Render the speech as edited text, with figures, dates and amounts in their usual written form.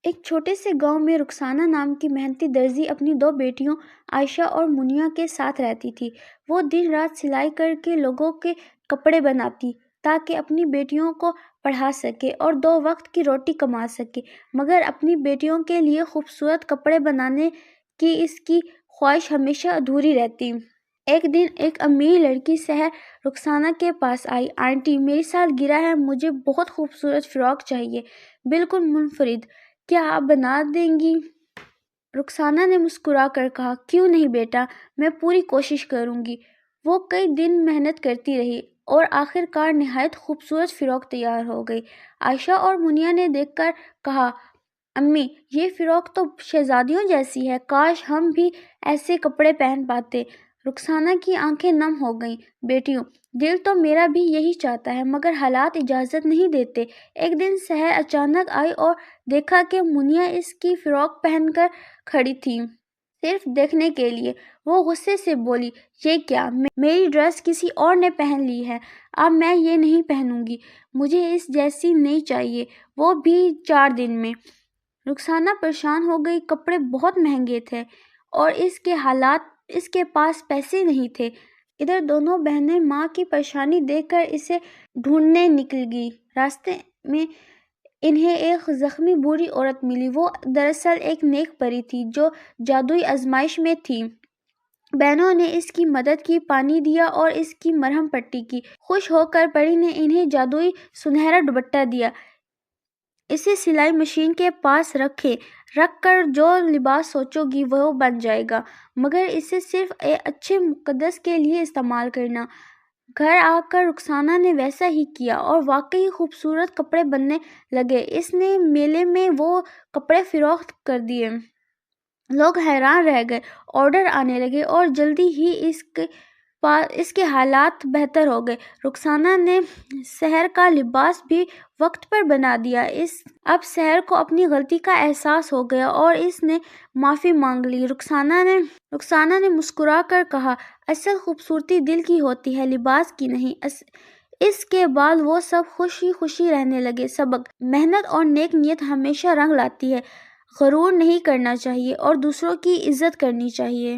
ایک چھوٹے سے گاؤں میں رخسانہ نام کی محنتی درزی اپنی دو بیٹیوں عائشہ اور منیہ کے ساتھ رہتی تھی۔ وہ دن رات سلائی کر کے لوگوں کے کپڑے بناتی تاکہ اپنی بیٹیوں کو پڑھا سکے اور دو وقت کی روٹی کما سکے، مگر اپنی بیٹیوں کے لیے خوبصورت کپڑے بنانے کی اس کی خواہش ہمیشہ ادھوری رہتی۔ ایک دن ایک امیر لڑکی سحر رخسانہ کے پاس آئی۔ آنٹی، میری سالگرہ ہے، مجھے بہت خوبصورت فراق چاہیے، بالکل منفرد، کیا آپ بنا دیں گی؟ رخسانہ نے مسکرا کر کہا، کیوں نہیں بیٹا، میں پوری کوشش کروں گی۔ وہ کئی دن محنت کرتی رہی اور آخر کار نہایت خوبصورت فراق تیار ہو گئی۔ عائشہ اور منیہ نے دیکھ کر کہا، امی، یہ فراق تو شہزادیوں جیسی ہے، کاش ہم بھی ایسے کپڑے پہن پاتے۔ رخسانہ کی آنکھیں نم ہو گئیں۔ بیٹیوں، دل تو میرا بھی یہی چاہتا ہے، مگر حالات اجازت نہیں دیتے۔ ایک دن سحر اچانک آئی اور دیکھا کہ منیہ اس کی فراق پہن کر کھڑی تھی، صرف دیکھنے کے لیے۔ وہ غصے سے بولی، یہ کیا، میری ڈریس کسی اور نے پہن لی ہے، اب میں یہ نہیں پہنوں گی، مجھے اس جیسی نئی چاہیے، وہ بھی 4 دن میں۔ رخسانہ پریشان ہو گئی، کپڑے بہت مہنگے تھے اور اس کے پاس پیسے نہیں تھے۔ ادھر دونوں بہنیں ماں کی پریشانی دیکھ کر اسے ڈھونڈنے نکل گئیں۔ راستے میں انہیں ایک زخمی بوڑھی عورت ملی۔ وہ دراصل ایک نیک پری تھی جو جادوئی آزمائش میں تھی۔ بہنوں نے اس کی مدد کی، پانی دیا اور اس کی مرہم پٹی کی۔ خوش ہو کر پری نے انہیں جادوئی سنہرا دوپٹہ دیا، اسے سلائی مشین کے پاس رکھ کر جو لباس سوچو گی وہ بن جائے گا، مگر اسے صرف اچھے مقصد کے لیے استعمال کرنا۔ گھر آ کر رخسانہ نے ویسا ہی کیا اور واقعی خوبصورت کپڑے بننے لگے۔ اس نے میلے میں وہ کپڑے فروخت کر دیے۔ لوگ حیران رہ گئے، آرڈر آنے لگے اور جلدی ہی اس کے حالات بہتر ہو گئے۔ رخسانہ نے سحر کا لباس بھی وقت پر بنا دیا۔ اب سحر کو اپنی غلطی کا احساس ہو گیا اور اس نے معافی مانگ لی۔ رخسانہ نے مسکرا کر کہا، اصل خوبصورتی دل کی ہوتی ہے، لباس کی نہیں۔ اس کے بعد وہ سب خوشی رہنے لگے۔ سبق: محنت اور نیک نیت ہمیشہ رنگ لاتی ہے، غرور نہیں کرنا چاہیے اور دوسروں کی عزت کرنی چاہیے۔